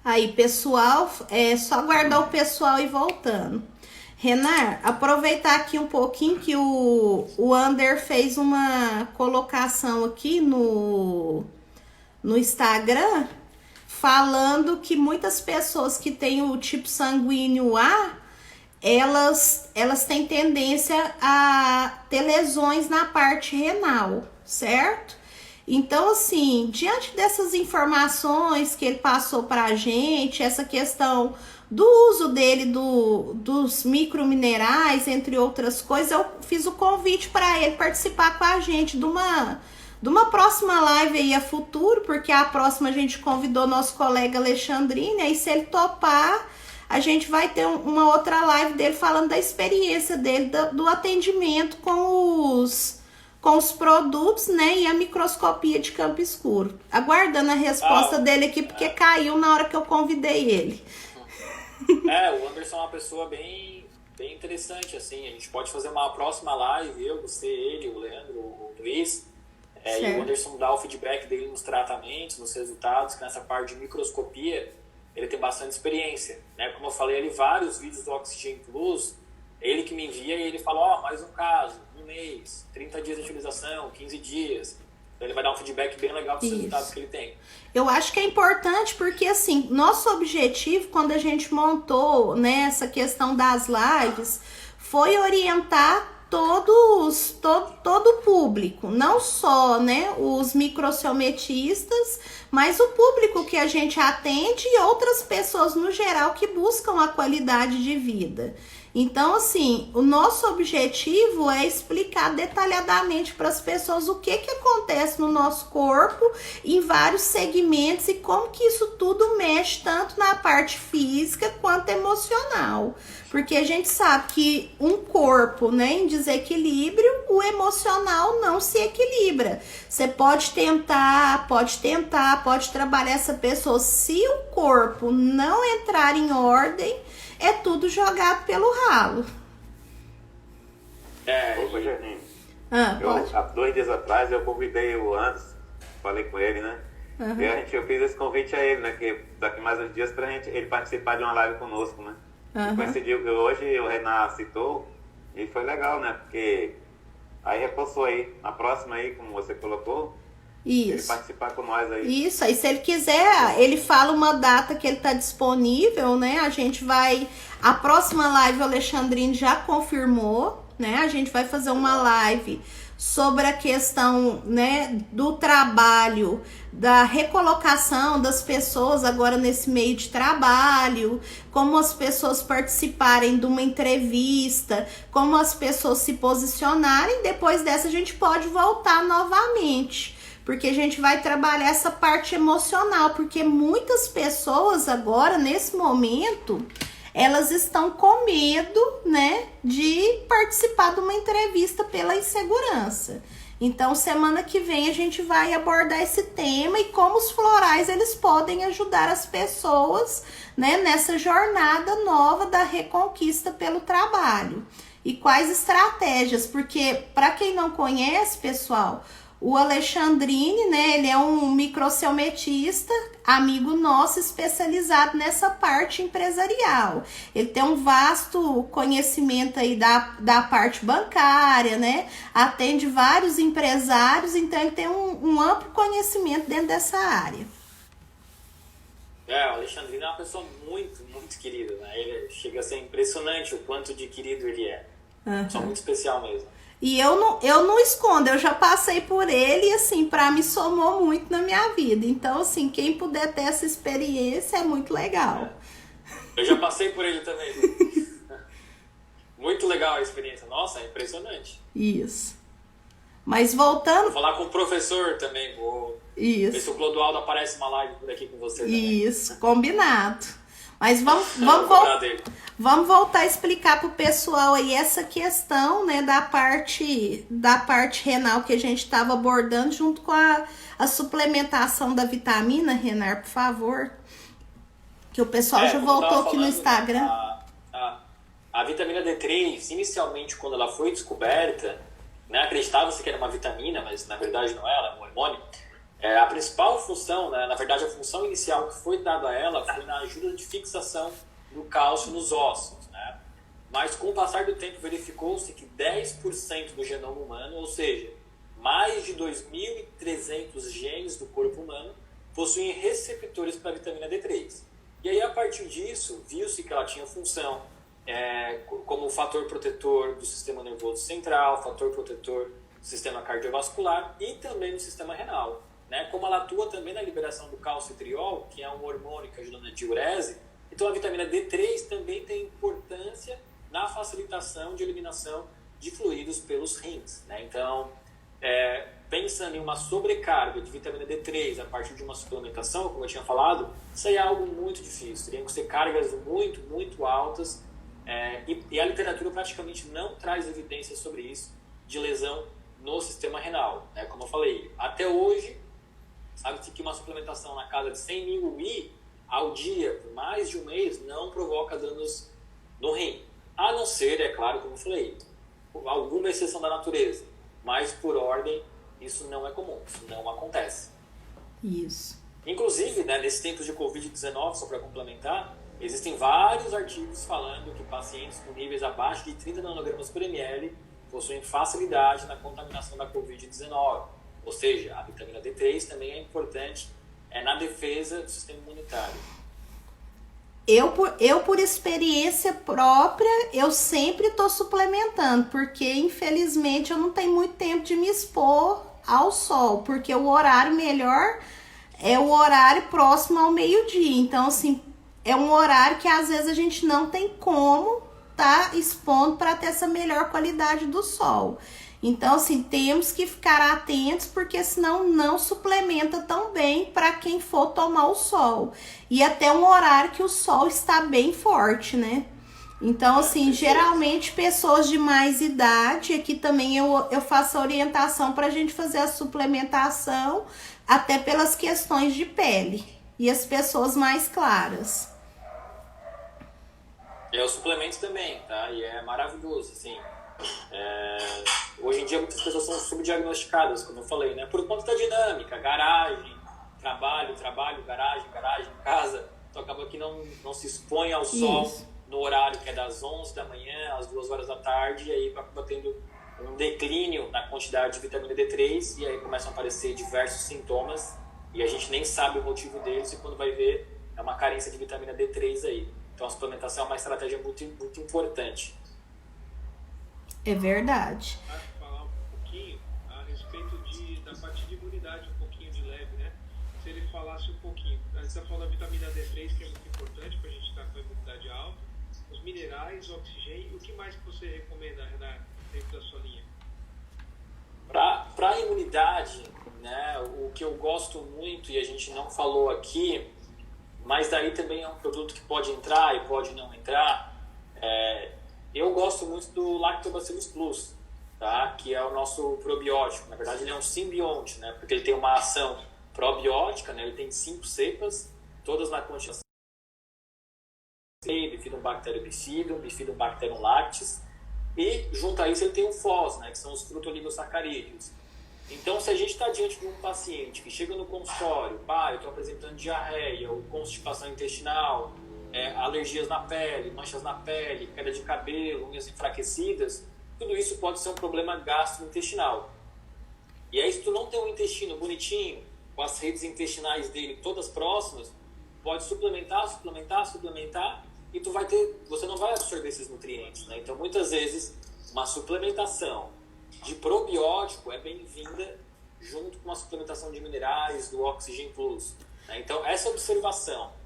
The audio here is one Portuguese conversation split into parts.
Aí, pessoal, é só guardar o pessoal e voltando. Renan, aproveitar aqui um pouquinho que o Ander fez uma colocação aqui no Instagram, falando que muitas pessoas que têm o tipo sanguíneo A, elas têm tendência a ter lesões na parte renal, certo? Então, assim, diante dessas informações que ele passou pra gente, essa questão do uso dele dos microminerais, entre outras coisas, eu fiz o convite para ele participar com a gente de uma próxima live aí a futuro, porque a próxima a gente convidou nosso colega Alexandrine, aí se ele topar, a gente vai ter uma outra live dele falando da experiência dele, do atendimento com os produtos, né, e a microscopia de campo escuro. Aguardando a resposta dele aqui, porque caiu na hora que eu convidei ele. O Anderson é uma pessoa bem interessante, assim. A gente pode fazer uma próxima live, eu, você, ele, o Leandro, o Luiz, e o Anderson dá o feedback dele nos tratamentos, nos resultados, que nessa parte de microscopia ele tem bastante experiência, né? Como eu falei ali, vários vídeos do Oxygen Plus, ele que me envia e ele fala, mais um caso, um mês, 30 dias de utilização, 15 dias. Então ele vai dar um feedback bem legal dos resultados que ele tem. Eu acho que é importante porque, assim, nosso objetivo, quando a gente montou, né, essa questão das lives, foi orientar todo o público, não só, né, os microciometistas, mas o público que a gente atende e outras pessoas no geral que buscam a qualidade de vida. Então, assim, o nosso objetivo é explicar detalhadamente para as pessoas o que acontece no nosso corpo em vários segmentos e como que isso tudo mexe tanto na parte física quanto emocional. Porque a gente sabe que um corpo, né, em desequilíbrio, o emocional não se equilibra. Você pode tentar, pode trabalhar essa pessoa. Se o corpo não entrar em ordem, é tudo jogado pelo ralo. Opa, Janinho. Pode. Há 2 dias atrás eu convidei o Anderson, falei com ele, né? E eu fiz esse convite a ele, né? Que daqui mais uns dias pra ele participar de uma live conosco, né? Coincidiu que hoje o Renan citou e foi legal, né? Porque aí reforçou aí, na próxima aí, como você colocou, ele participar com nós aí. Isso, aí se ele quiser, ele fala uma data que ele tá disponível, né? A gente vai... A próxima live o Alexandrine já confirmou, né? A gente vai fazer uma live sobre a questão, né, do trabalho, da recolocação das pessoas agora nesse meio de trabalho, como as pessoas participarem de uma entrevista, como as pessoas se posicionarem. Depois dessa a gente pode voltar novamente, porque a gente vai trabalhar essa parte emocional, porque muitas pessoas agora, nesse momento, elas estão com medo, né, de participar de uma entrevista pela insegurança. Então, semana que vem a gente vai abordar esse tema e como os florais eles podem ajudar as pessoas, né, nessa jornada nova da reconquista pelo trabalho. E quais estratégias, porque para quem não conhece, pessoal, o Alexandrine, né, ele é um microciometista, amigo nosso, especializado nessa parte empresarial. Ele tem um vasto conhecimento aí da parte bancária, né, atende vários empresários, então ele tem um amplo conhecimento dentro dessa área. O Alexandrine é uma pessoa muito, muito querida, né, ele chega a ser impressionante o quanto de querido ele é. Só muito especial mesmo. E eu não escondo, eu já passei por ele e, assim, pra mim somou muito na minha vida. Então, assim, quem puder ter essa experiência é muito legal. Eu já passei por ele também. Muito legal a experiência. Nossa, é impressionante. Isso. Mas voltando... Vou falar com o professor também. Vou ver se o Clodoaldo aparece uma live por aqui com você também. Isso, combinado. Mas vamos voltar a explicar para o pessoal aí essa questão, né, da parte renal que a gente estava abordando junto com a suplementação da vitamina, Renan, por favor. Que o pessoal já voltou aqui no Instagram. A vitamina D3, inicialmente, quando ela foi descoberta, né, acreditava-se que era uma vitamina, mas na verdade não é, ela é um hormônio. A principal função, né, na verdade a função inicial que foi dada a ela foi na ajuda de fixação do cálcio nos ossos, né? Mas com o passar do tempo verificou-se que 10% do genoma humano, ou seja, mais de 2.300 genes do corpo humano, possuem receptores para a vitamina D3. E aí, a partir disso, viu-se que ela tinha função como fator protetor do sistema nervoso central, fator protetor do sistema cardiovascular e também do sistema renal. Né? Como ela atua também na liberação do calcitriol, que é um hormônio que ajuda na diurese, então a vitamina D3 também tem importância na facilitação de eliminação de fluidos pelos rins. Né? Então, pensando em uma sobrecarga de vitamina D3 a partir de uma suplementação, como eu tinha falado, isso aí é algo muito difícil. Teriam que ser cargas muito, muito altas e a literatura praticamente não traz evidências sobre isso de lesão no sistema renal. Né? Como eu falei, até hoje, sabe-se que uma suplementação na casa de 100 mil UI ao dia, por mais de um mês, não provoca danos no rim. A não ser, é claro, como eu falei, alguma exceção da natureza. Mas, por ordem, isso não é comum, isso não acontece. Isso. Inclusive, né, nesse tempo de Covid-19, só para complementar, existem vários artigos falando que pacientes com níveis abaixo de 30 nanogramas por ml possuem facilidade na contaminação da Covid-19. Ou seja, a vitamina D3 também é importante na defesa do sistema imunitário. Eu, por experiência própria, eu sempre estou suplementando, porque infelizmente eu não tenho muito tempo de me expor ao sol, porque o horário melhor é o horário próximo ao meio-dia. Então, assim, é um horário que às vezes a gente não tem como tá expondo para ter essa melhor qualidade do sol. Então, assim, temos que ficar atentos, porque senão não suplementa tão bem para quem for tomar o sol. E até um horário que o sol está bem forte, né? Então, assim, geralmente pessoas de mais idade, aqui também eu faço a orientação para a gente fazer a suplementação, até pelas questões de pele. E as pessoas mais claras. O suplemento também, tá? E é maravilhoso, assim. Hoje em dia muitas pessoas são subdiagnosticadas, como eu falei, né? Por conta da dinâmica, garagem, trabalho, garagem, casa. Então acaba que não se expõe ao sol no horário que é das 11 da manhã às 2 horas da tarde, e aí acaba tendo um declínio na quantidade de vitamina D3, e aí começam a aparecer diversos sintomas, e a gente nem sabe o motivo deles, e quando vai ver, é uma carência de vitamina D3 aí. Então a suplementação é uma estratégia muito, muito importante. É verdade. Falar um pouquinho a respeito da parte de imunidade, um pouquinho de leve, né? Se ele falasse um pouquinho. A gente está falando da vitamina D3, que é muito importante para a gente estar com a imunidade alta, os minerais, o oxigênio, e o que mais que você recomenda, Renato, dentro da sua linha? Para a imunidade, né, o que eu gosto muito, e a gente não falou aqui, mas daí também é um produto que pode entrar e pode não entrar, eu gosto muito do Lactobacillus Plus, tá? Que é o nosso probiótico. Na verdade, ele é um simbionte, né? Porque ele tem uma ação probiótica, né? Ele tem 5 cepas, todas na quantidade Bifidobacterium bifidum, Bifidobacterium lactis, e junto a isso ele tem o FOS, né? Que são os frutooligosacarídeos. Então, se a gente está diante de um paciente que chega no consultório, eu estou apresentando diarreia ou constipação intestinal, alergias na pele, manchas na pele, queda de cabelo, unhas enfraquecidas, tudo isso pode ser um problema gastrointestinal. E aí, se tu não tem um intestino bonitinho, com as redes intestinais dele todas próximas, pode suplementar, e você não vai absorver esses nutrientes, né? Então, muitas vezes, uma suplementação de probiótico é bem-vinda junto com a suplementação de minerais, do Oxygen Plus, né? Então, essa observação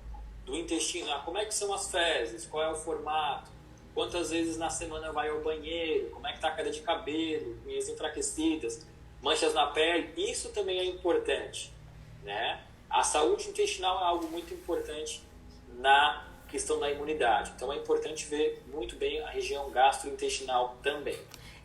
do intestino, como é que são as fezes, qual é o formato, quantas vezes na semana vai ao banheiro, como é que está a queda de cabelo, unhas enfraquecidas, manchas na pele, isso também é importante, né? A saúde intestinal é algo muito importante na questão da imunidade, então é importante ver muito bem a região gastrointestinal também.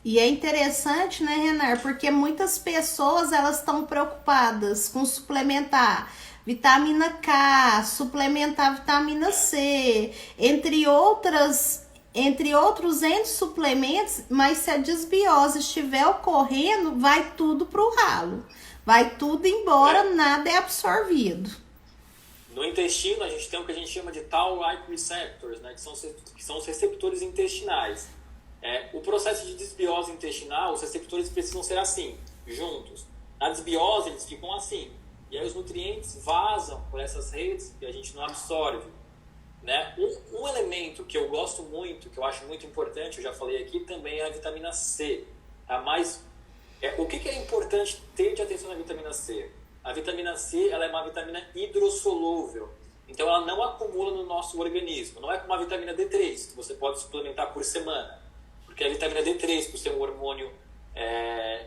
E é interessante, né, Renan, porque muitas pessoas elas estão preocupadas com suplementar vitamina K, suplementar vitamina C, entre outros N suplementos, mas se a desbiose estiver ocorrendo, vai tudo pro ralo. vai tudo embora, nada é absorvido. No intestino, a gente tem o que a gente chama de Toll-like receptors, né, que são os receptores intestinais. O processo de desbiose intestinal, os receptores precisam ser assim, juntos. Na desbiose, eles ficam assim. E aí os nutrientes vazam por essas redes e a gente não absorve. Né? Um elemento que eu gosto muito, que eu acho muito importante, eu já falei aqui, também é a vitamina C. Tá? Mas o que é importante ter de atenção na vitamina C? A vitamina C, ela é uma vitamina hidrossolúvel. Então ela não acumula no nosso organismo. Não é como a vitamina D3, que você pode suplementar por semana. Porque a vitamina D3, por ser um hormônio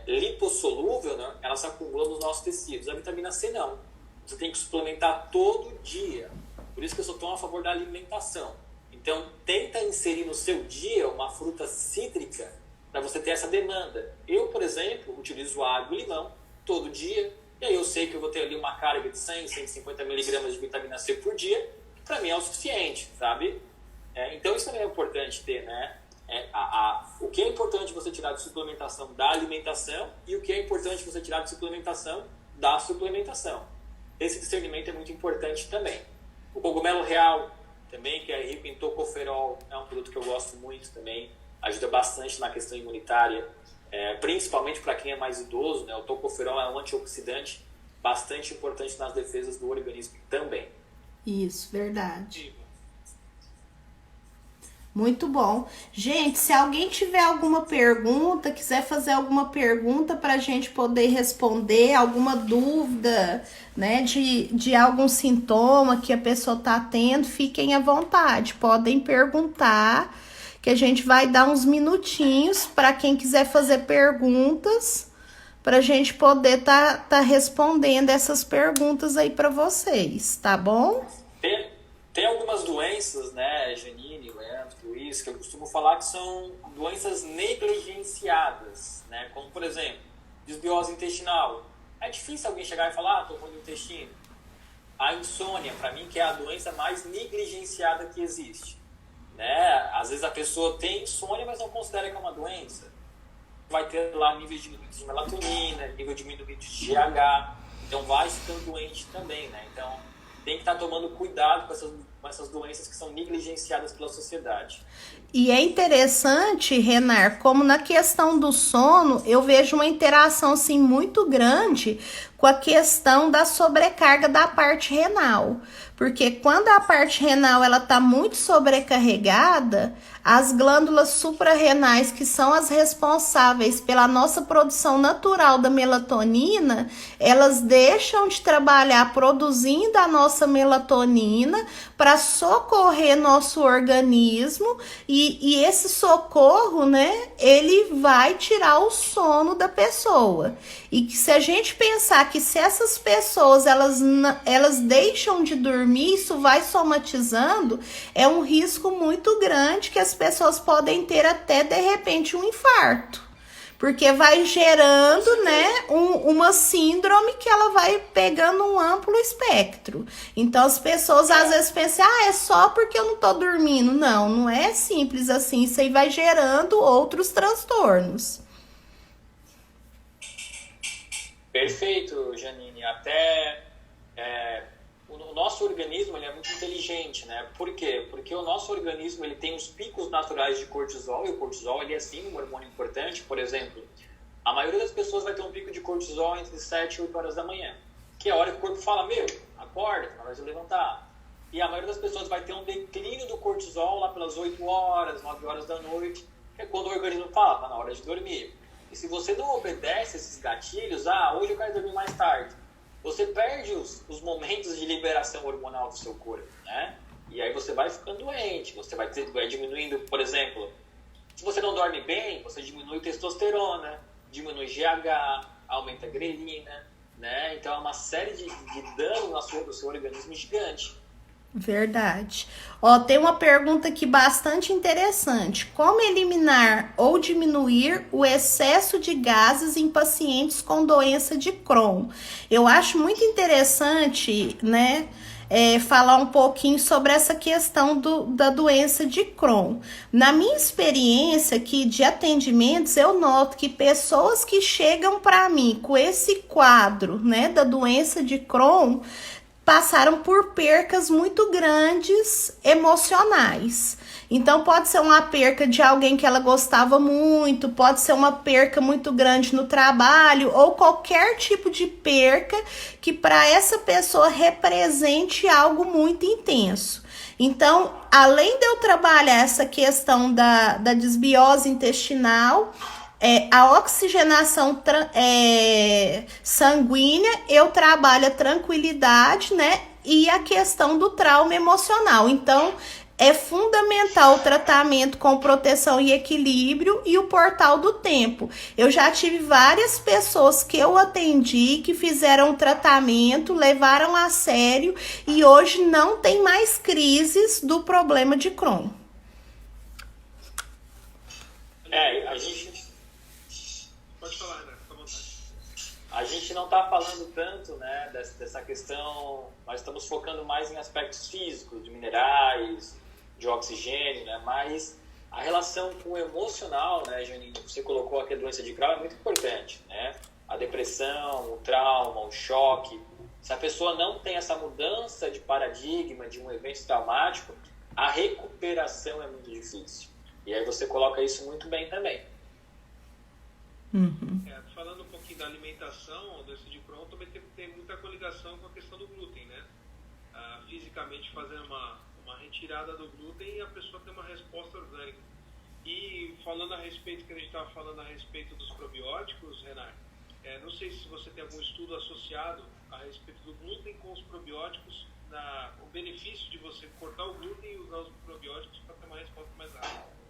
lipossolúvel, né, ela se acumula nos nossos tecidos. A vitamina C não. Você tem que suplementar todo dia. Por isso que eu sou tão a favor da alimentação. Então, tenta inserir no seu dia uma fruta cítrica para você ter essa demanda. Eu, por exemplo, utilizo água e limão todo dia. E aí eu sei que eu vou ter ali uma carga de 100, 150 miligramas de vitamina C por dia. Que para mim é o suficiente, sabe? Então, isso também é importante ter, né? O que é importante você tirar de suplementação da alimentação e o que é importante você tirar de suplementação da suplementação. Esse discernimento é muito importante também. O cogumelo real também, que é rico em tocoferol, é um produto que eu gosto muito também, ajuda bastante na questão imunitária, principalmente para quem é mais idoso, né? O tocoferol é um antioxidante bastante importante nas defesas do organismo também. Isso, verdade. Muito bom. Gente, se alguém tiver alguma pergunta, quiser fazer alguma pergunta para a gente poder responder, alguma dúvida, né, de algum sintoma que a pessoa está tendo, fiquem à vontade. Podem perguntar, que a gente vai dar uns minutinhos para quem quiser fazer perguntas, para a gente poder tá respondendo essas perguntas aí para vocês, tá bom? Tem algumas doenças, né, Janine, Leandro, Luiz, que eu costumo falar que são doenças negligenciadas, né? Como, por exemplo, desbiose intestinal. É difícil alguém chegar e falar, tô ruim no intestino. A insônia, para mim, que é a doença mais negligenciada que existe, né? Às vezes a pessoa tem insônia, mas não considera que é uma doença. Vai ter lá nível diminuído de melatonina, nível diminuído de GH, então vai ficando doente também, né? Então, tem que estar tomando cuidado com essas doenças que são negligenciadas pela sociedade. E é interessante, Renar, como na questão do sono, eu vejo uma interação assim, muito grande com a questão da sobrecarga da parte renal. Porque quando a parte renal ela está muito sobrecarregada, as glândulas suprarrenais, que são as responsáveis pela nossa produção natural da melatonina, elas deixam de trabalhar produzindo a nossa melatonina para socorrer nosso organismo e esse socorro, né, ele vai tirar o sono da pessoa. E que se a gente pensar que se essas pessoas elas deixam de dormir, isso vai somatizando, é um risco muito grande que as pessoas podem ter até de repente um infarto. Porque vai gerando, né, uma síndrome que ela vai pegando um amplo espectro. Então as pessoas às vezes pensam, é só porque eu não tô dormindo. Não, não é simples assim. Isso aí vai gerando outros transtornos. Perfeito, Janine. Até o nosso organismo ele é muito inteligente, né? Por quê? Porque o nosso organismo ele tem os picos naturais de cortisol, e o cortisol ele é sim um hormônio importante. Por exemplo, a maioria das pessoas vai ter um pico de cortisol entre 7 e 8 horas da manhã, que é a hora que o corpo fala, acorda, na hora de levantar. E a maioria das pessoas vai ter um declínio do cortisol lá pelas 8 horas, 9 horas da noite, que é quando o organismo fala, tá na hora de dormir. E se você não obedece esses gatilhos, hoje eu quero dormir mais tarde, você perde os momentos de liberação hormonal do seu corpo, né? E aí você vai ficando doente, você vai diminuindo, por exemplo, se você não dorme bem, você diminui testosterona, diminui GH, aumenta a grelina, né? Então é uma série de danos no seu organismo gigante. Verdade. Tem uma pergunta aqui bastante interessante. Como eliminar ou diminuir o excesso de gases em pacientes com doença de Crohn? Eu acho muito interessante, né, falar um pouquinho sobre essa questão da doença de Crohn. Na minha experiência aqui de atendimentos, eu noto que pessoas que chegam para mim com esse quadro, né, da doença de Crohn, passaram por percas muito grandes emocionais. Então, pode ser uma perca de alguém que ela gostava muito, pode ser uma perca muito grande no trabalho, ou qualquer tipo de perca que para essa pessoa represente algo muito intenso. Então, além de eu trabalhar essa questão da desbiose intestinal, a oxigenação sanguínea, eu trabalho a tranquilidade, né? E a questão do trauma emocional. Então, é fundamental o tratamento com proteção e equilíbrio e o portal do tempo. Eu já tive várias pessoas que eu atendi, que fizeram o tratamento, levaram a sério e hoje não tem mais crises do problema de Crohn. A gente... Pode falar, Renato, fica à vontade. A gente não está falando tanto, né, dessa questão, nós estamos focando mais em aspectos físicos, de minerais, de oxigênio, né, mas a relação com o emocional, né, Janine, você colocou aqui a doença de Crohn, é muito importante, né, a depressão, o trauma, o choque. Se a pessoa não tem essa mudança de paradigma de um evento traumático, a recuperação é muito difícil. E aí você coloca isso muito bem também. Uhum. Falando um pouquinho da alimentação, a doença de Crohn também tem muita coligação com a questão do glúten, né? Fisicamente fazendo uma retirada do glúten, a pessoa tem uma resposta orgânica. E falando a respeito, que a gente estava falando a respeito dos probióticos, Renato, não sei se você tem algum estudo associado a respeito do glúten com os probióticos, o benefício de você cortar o glúten e usar os probióticos para ter uma resposta mais rápida.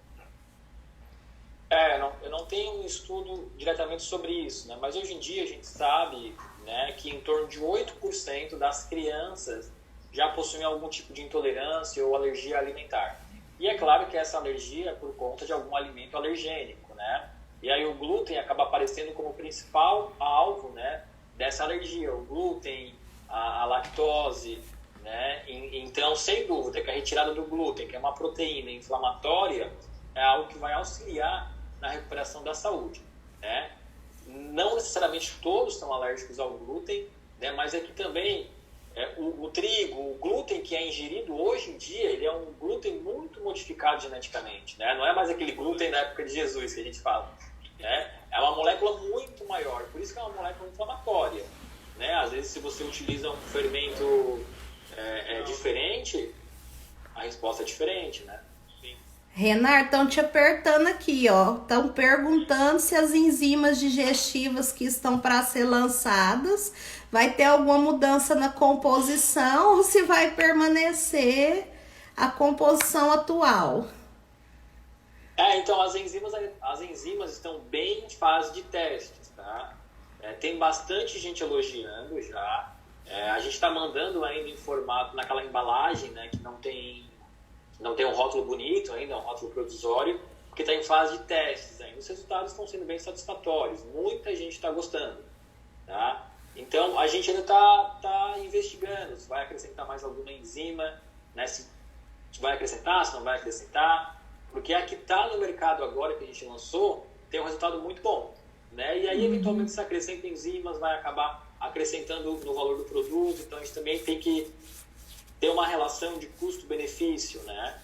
Eu não tenho um estudo diretamente sobre isso, né? Mas hoje em dia a gente sabe, né, que em torno de 8% das crianças já possuem algum tipo de intolerância ou alergia alimentar. E é claro que essa alergia é por conta de algum alimento alergênico, né? E aí o glúten acaba aparecendo como principal alvo, né, dessa alergia. O glúten, a lactose, né? Então, sem dúvida que a retirada do glúten, que é uma proteína inflamatória, é algo que vai auxiliar na recuperação da saúde, né? Não necessariamente todos são alérgicos ao glúten, né? Mas é que também o trigo, o glúten que é ingerido hoje em dia, ele é um glúten muito modificado geneticamente, né? Não é mais aquele glúten da época de Jesus que a gente fala, né? É uma molécula muito maior, por isso que é uma molécula inflamatória, né? Às vezes, se você utiliza um fermento diferente, a resposta é diferente, né? Renato, estão te apertando aqui, ó. Estão perguntando se as enzimas digestivas que estão para ser lançadas vai ter alguma mudança na composição ou se vai permanecer a composição atual. Então as enzimas estão bem em fase de testes, tá? Tem bastante gente elogiando já. A gente está mandando ainda em formato, naquela embalagem, né, que não tem um rótulo bonito ainda, é um rótulo provisório, porque está em fase de testes ainda. Os resultados estão sendo bem satisfatórios, muita gente está gostando, tá? Então, a gente ainda está investigando se vai acrescentar mais alguma enzima, né? Se vai acrescentar, se não vai acrescentar, porque a que está no mercado agora, que a gente lançou, tem um resultado muito bom, né? E aí, eventualmente, se acrescenta enzimas, vai acabar acrescentando no valor do produto, então a gente também tem que ter uma relação de custo-benefício, né?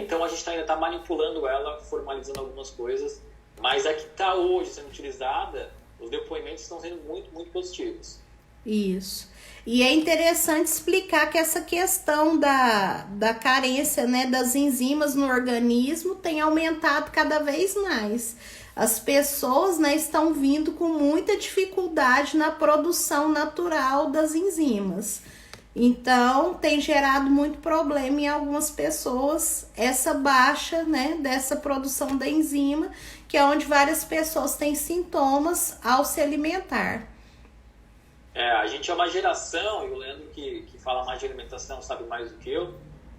Então a gente ainda está manipulando ela, formalizando algumas coisas, mas a que está hoje sendo utilizada, os depoimentos estão sendo muito, muito positivos. Isso. E é interessante explicar que essa questão da carência, né, das enzimas no organismo tem aumentado cada vez mais. As pessoas, né, estão vindo com muita dificuldade na produção natural das enzimas. Então, tem gerado muito problema em algumas pessoas essa baixa, né, dessa produção da enzima, que é onde várias pessoas têm sintomas ao se alimentar. A gente é uma geração, e o Leandro que fala mais de alimentação sabe mais do que eu,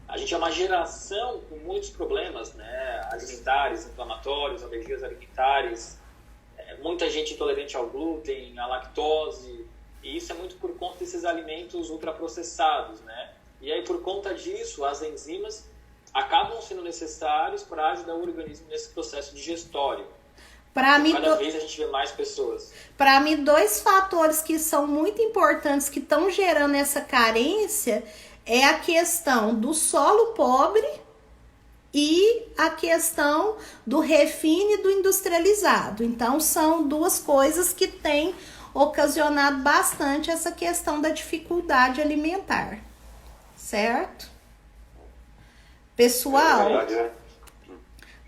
a gente é uma geração com muitos problemas, né, alimentares, inflamatórios, alergias alimentares, muita gente intolerante ao glúten, à lactose, E isso é muito por conta desses alimentos ultraprocessados, né? E aí, por conta disso, as enzimas acabam sendo necessários para ajudar o organismo nesse processo digestório. Cada vez a gente vê mais pessoas. Para mim, 2 fatores que são muito importantes, que estão gerando essa carência, é a questão do solo pobre e a questão do refine e do industrializado. Então, são 2 coisas que têm ocasionado bastante essa questão da dificuldade alimentar. Certo? Pessoal,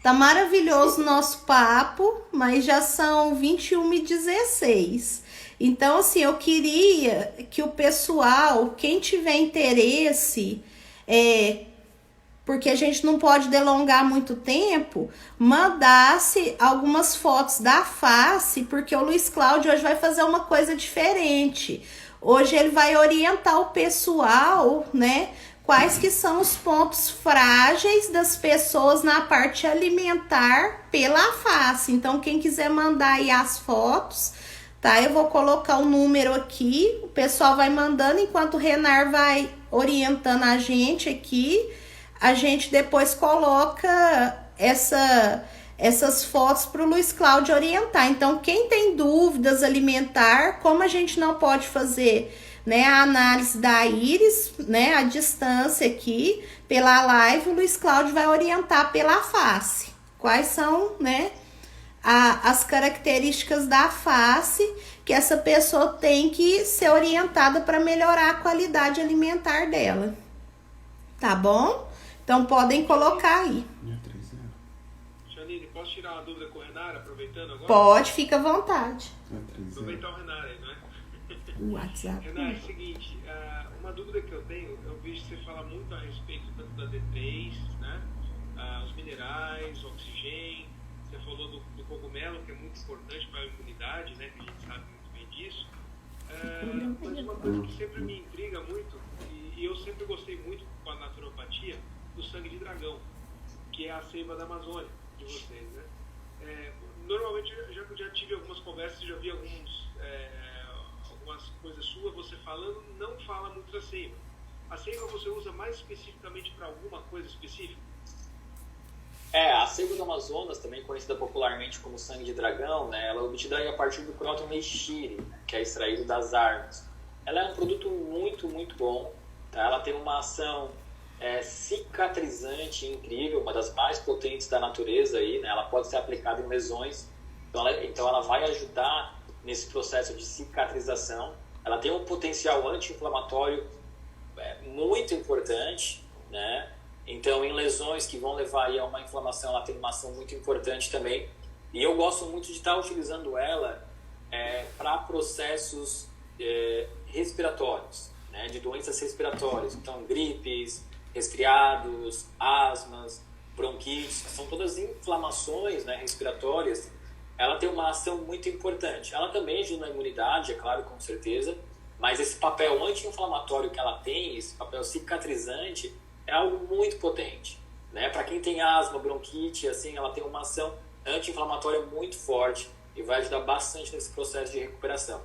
tá maravilhoso o nosso papo, mas já são 21h16. Então, assim, eu queria que o pessoal, quem tiver interesse, porque a gente não pode delongar muito tempo, mandasse algumas fotos da face, porque o Luiz Cláudio hoje vai fazer uma coisa diferente. Hoje ele vai orientar o pessoal, né? Quais que são os pontos frágeis das pessoas na parte alimentar pela face. Então, quem quiser mandar aí as fotos, tá? Eu vou colocar o número aqui, o pessoal vai mandando, enquanto o Renar vai orientando a gente aqui, a gente depois coloca essas fotos para o Luiz Cláudio orientar. Então, quem tem dúvidas alimentar, como a gente não pode fazer, né, a análise da íris, né, a distância aqui, pela live, o Luiz Cláudio vai orientar pela face. Quais são, né, as características da face que essa pessoa tem que ser orientada para melhorar a qualidade alimentar dela. Tá bom? Então, podem colocar aí. Janine, posso tirar uma dúvida com o Renar, aproveitando agora? Pode, fica à vontade. Aproveitar o Renar aí, não é? O WhatsApp. Renar, é o seguinte, uma dúvida que eu tenho, eu vejo você falar muito a respeito tanto da D3, né? Os minerais, o oxigênio, você falou do cogumelo, que é muito importante para a imunidade, né? Que a gente sabe muito bem disso. Mas uma coisa que sempre me intriga muito, e eu sempre gostei muito com a naturopatia, do sangue de dragão, que é a seiva da Amazônia de vocês, né? Normalmente eu já tive algumas conversas, já vi algumas coisas suas, você falando, não fala muito da seiva. A seiva você usa mais especificamente para alguma coisa específica? A seiva do Amazonas, também conhecida popularmente como sangue de dragão, né, ela é obtida a partir do próton meishiri, que é extraído das árvores. Ela é um produto muito, muito bom, tá? Ela tem uma ação cicatrizante incrível, uma das mais potentes da natureza aí, né? Ela pode ser aplicada em lesões, então ela vai ajudar nesse processo de cicatrização. Ela tem um potencial anti-inflamatório muito importante, né? Então, em lesões que vão levar aí a uma inflamação, ela tem uma ação muito importante também. E eu gosto muito de estar utilizando ela para processos respiratórios, né? De doenças respiratórias. Então, gripes, resfriados, asmas, bronquites, são todas inflamações, né, respiratórias. Ela tem uma ação muito importante. Ela também ajuda na imunidade, é claro, com certeza, mas esse papel anti-inflamatório que ela tem, esse papel cicatrizante, é algo muito potente, né? Para quem tem asma, bronquite, assim, ela tem uma ação anti-inflamatória muito forte e vai ajudar bastante nesse processo de recuperação.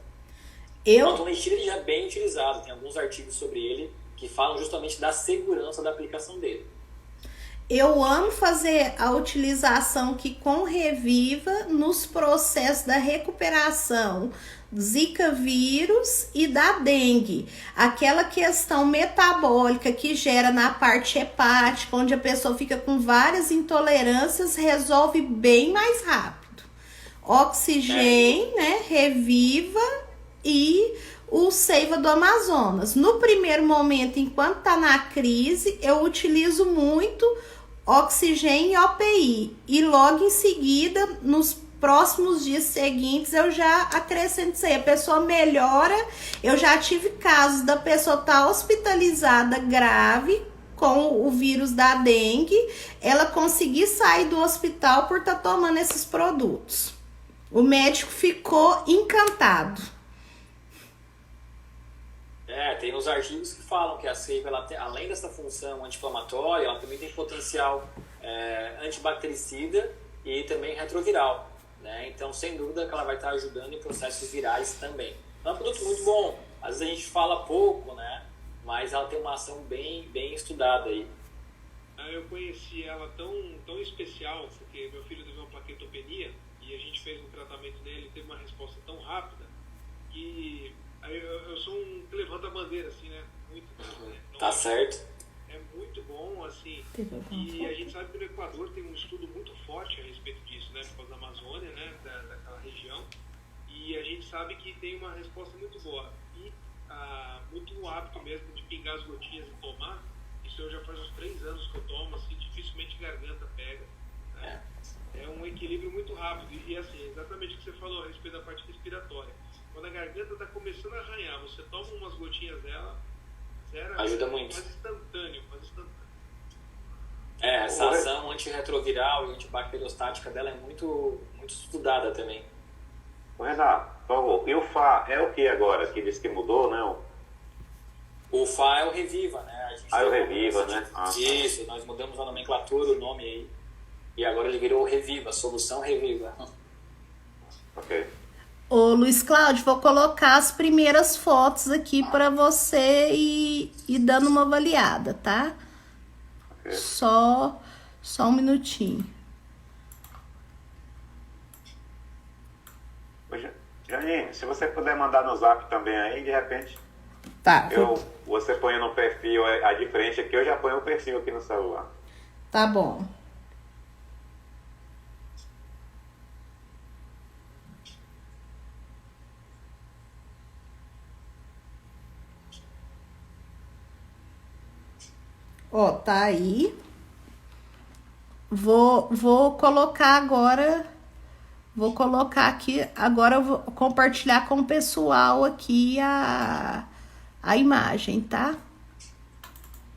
O próton meishiri já é bem utilizado, tem alguns artigos sobre ele que falam justamente da segurança da aplicação dele. Eu amo fazer a utilização aqui com Reviva nos processos da recuperação Zika vírus e da dengue. Aquela questão metabólica que gera na parte hepática, onde a pessoa fica com várias intolerâncias, resolve bem mais rápido. Oxigênio, né? Reviva e o Seiva do Amazonas. No primeiro momento, enquanto tá na crise, eu utilizo muito Oxigênio e OPI. E logo em seguida, nos próximos dias seguintes, eu já acrescento isso aí. A pessoa melhora. Eu já tive casos da pessoa estar hospitalizada grave com o vírus da dengue, ela conseguir sair do hospital por estar tomando esses produtos. O médico ficou encantado. Tem os artigos que falam que a seiva, ela tem, além dessa função anti-inflamatória, ela também tem potencial antibactericida e também retroviral, né? Então, sem dúvida que ela vai estar ajudando em processos virais também. É um produto muito bom. Às vezes a gente fala pouco, né? Mas ela tem uma ação bem estudada aí. Eu conheci ela tão especial, porque meu filho teve uma plaquetopenia e a gente fez um tratamento nele, teve uma resposta tão rápida que eu sou um que levanta a bandeira, assim, né? Muito bom, né? Tá certo. É muito bom, assim, e a gente sabe que no Equador tem um estudo muito forte a respeito disso, né? Por causa da Amazônia, né? Daquela região, e a gente sabe que tem uma resposta muito boa. E muito hábito mesmo de pingar as gotinhas e tomar. Isso eu já faz uns 3 anos que eu tomo, assim, dificilmente garganta pega, né? É um equilíbrio muito rápido. E assim, exatamente o que você falou a respeito da parte respiratória. Quando a garganta está começando a arranhar, você toma umas gotinhas dela, ajuda muito. Quase instantâneo. Essa ação antirretroviral e antibacteriostática dela é muito estudada também. Renato, por favor, e o FA é o que agora? Que diz que mudou, né? O FA é o Reviva, né? É o Reviva, né? Isso, nós mudamos a nomenclatura, o nome aí. E agora ele virou o Reviva, Solução Reviva. Ok. Ô Luiz Cláudio, vou colocar as primeiras fotos aqui para você ir dando uma avaliada, tá? Ok. Só um minutinho. Janine, se você puder mandar no zap também aí, de repente, Tá. você põe no perfil a de frente aqui, eu já ponho o perfil aqui no celular. Tá bom. Ó, tá aí. Vou colocar agora. Vou colocar aqui. Agora eu vou compartilhar com o pessoal aqui a imagem, tá?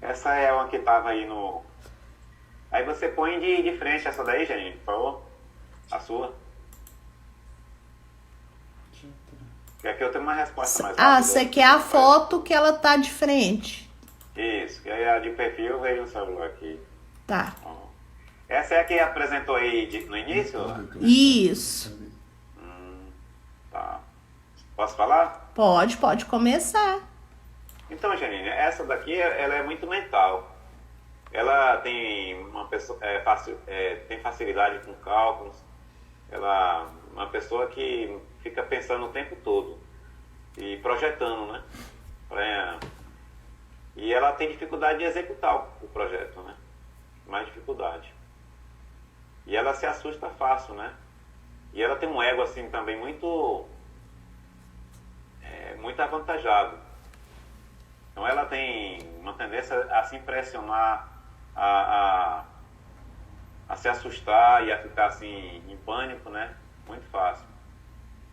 Essa é uma que tava aí no... Aí você põe de frente essa daí, Janine, por favor. A sua. Que aqui eu tenho uma resposta mais rápida. Você quer a foto que ela tá de frente? Isso, que aí a de perfil eu vejo no celular aqui. Tá. Essa é a que apresentou aí no início? Isso. Tá. Posso falar? Pode começar. Então, Janine, essa daqui ela é muito mental. Ela tem uma pessoa tem facilidade com cálculos. Ela é uma pessoa que fica pensando o tempo todo e projetando, né? E ela tem dificuldade de executar o projeto, né? Mais dificuldade. E ela se assusta fácil, né? E ela tem um ego assim também muito avantajado. Então ela tem uma tendência a se impressionar, a se assustar e a ficar assim em pânico, né? Muito fácil.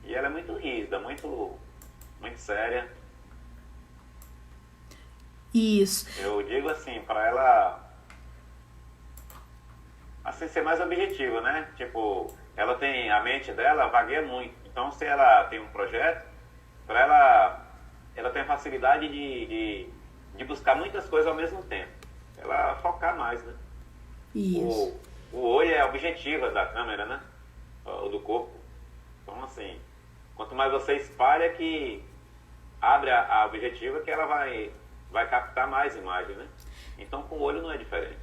E ela é muito rígida, muito séria. Isso. Eu digo assim, para ela assim ser mais objetiva, né? Tipo, ela tem a mente dela vagueia muito. Então, se ela tem um projeto, para ela tem a facilidade de buscar muitas coisas ao mesmo tempo. Ela focar mais, né? Isso. O olho é a objetiva da câmera, né? O do corpo. Então, assim, quanto mais você espalha, que abre a objetiva, que ela vai captar mais imagem, né? Então, com o olho não é diferente.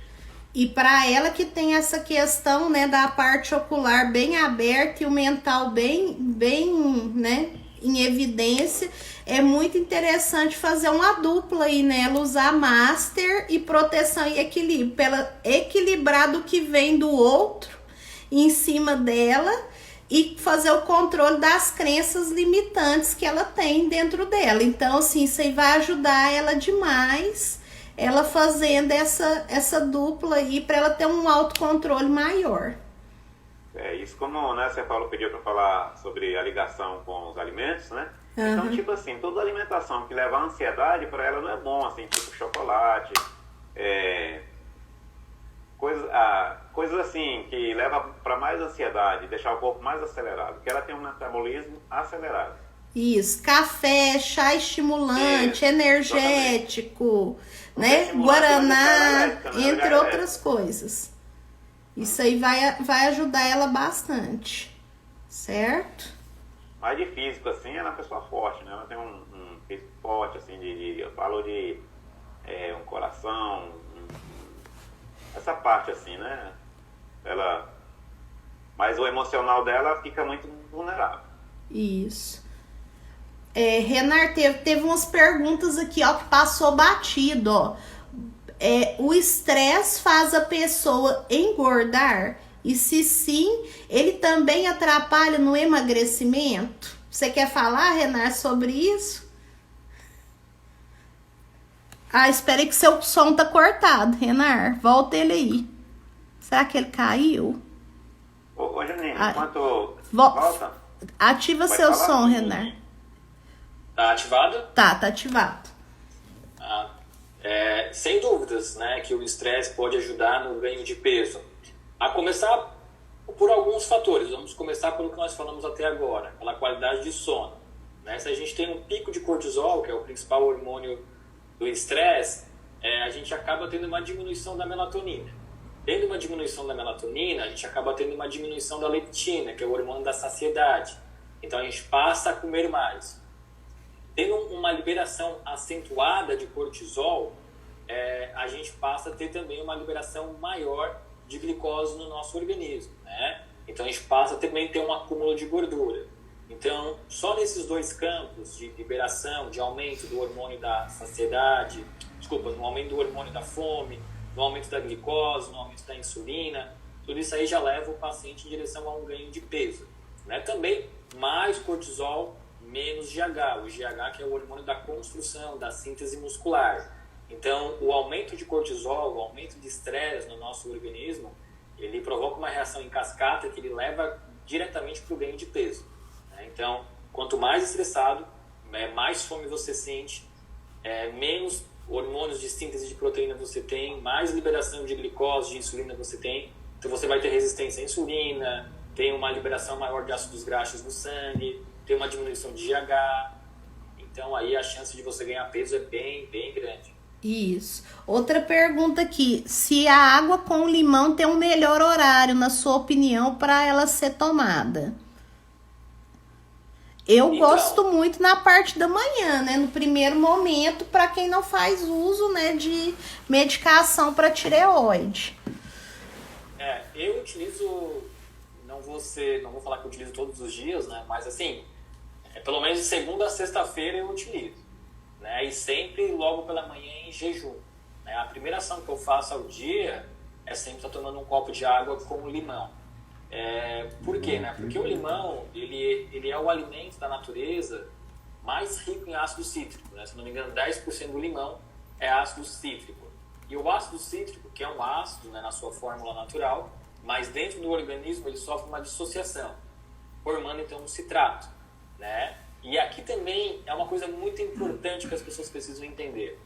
E para ela que tem essa questão, né, da parte ocular bem aberta e o mental bem, né, em evidência, é muito interessante fazer uma dupla aí, né? Ela usar master e proteção e equilíbrio, para ela equilibrar do que vem do outro em cima dela e fazer o controle das crenças limitantes que ela tem dentro dela. Então, assim, isso aí vai ajudar ela demais, ela fazendo essa dupla aí, para ela ter um autocontrole maior. Isso como, né, você pediu para falar sobre a ligação com os alimentos, né? Uhum. Então, tipo assim, toda alimentação que leva à ansiedade, para ela não é bom, assim, tipo chocolate, coisas assim, que leva para mais ansiedade, deixar o corpo mais acelerado, porque ela tem um metabolismo acelerado. Isso, café, chá estimulante, energético, né? Guaraná, entre outras coisas. Isso aí vai ajudar ela bastante, certo? mais de físico, assim, ela é uma pessoa forte, né? Ela tem um físico forte, assim, eu falo de um coração, essa parte, assim, né? Mas o emocional dela fica muito vulnerável. Isso. Renar, teve umas perguntas aqui, ó, que passou batido, ó. O estresse faz a pessoa engordar? E se sim, ele também atrapalha no emagrecimento? Você quer falar, Renar, sobre isso? Espera aí que seu som tá cortado, Renar. Volta ele aí. Será que ele caiu? Ô Janine, enquanto volta... Ativa seu som, Renar. Tá ativado? Tá ativado. Sem dúvidas, né, que o estresse pode ajudar no ganho de peso. A começar por alguns fatores. Vamos começar pelo que nós falamos até agora, pela qualidade de sono. Né? Se a gente tem um pico de cortisol, que é o principal hormônio do estresse, a gente acaba tendo uma diminuição da melatonina. Tendo uma diminuição da melatonina, a gente acaba tendo uma diminuição da leptina, que é o hormônio da saciedade. Então a gente passa a comer mais. Tendo uma liberação acentuada de cortisol, a gente passa a ter também uma liberação maior de glicose no nosso organismo, né? Então a gente passa a também ter um acúmulo de gordura. Então, só nesses dois campos de liberação, de aumento do hormônio da saciedade, no aumento do hormônio da fome, no aumento da glicose, no aumento da insulina, tudo isso aí já leva o paciente em direção a um ganho de peso, né? Também mais cortisol, menos GH, o GH que é o hormônio da construção, da síntese muscular. Então, o aumento de cortisol, o aumento de estresse no nosso organismo, ele provoca uma reação em cascata que ele leva diretamente para o ganho de peso. Né? Então, quanto mais estressado, mais fome você sente, menos hormônios de síntese de proteína você tem, mais liberação de glicose, de insulina você tem. Então, você vai ter resistência à insulina, tem uma liberação maior de ácidos graxos no sangue, tem uma diminuição de GH. Então, aí a chance de você ganhar peso é bem, bem grande. Isso. Outra pergunta aqui. Se a água com limão tem um melhor horário, na sua opinião, para ela ser tomada? Eu gosto muito na parte da manhã, né? No primeiro momento, para quem não faz uso, né, de medicação para tireoide. Eu utilizo, não vou falar que eu utilizo todos os dias, né? Mas assim, pelo menos de segunda a sexta-feira eu utilizo. Né? E sempre logo pela manhã em jejum. Né? A primeira ação que eu faço ao dia é sempre estar tomando um copo de água com limão. Por quê? Né? Porque o limão ele é o alimento da natureza mais rico em ácido cítrico. Né? Se não me engano, 10% do limão é ácido cítrico. E o ácido cítrico, que é um ácido, né, na sua fórmula natural, mas dentro do organismo ele sofre uma dissociação, formando então um citrato. Né? E aqui também é uma coisa muito importante que as pessoas precisam entender.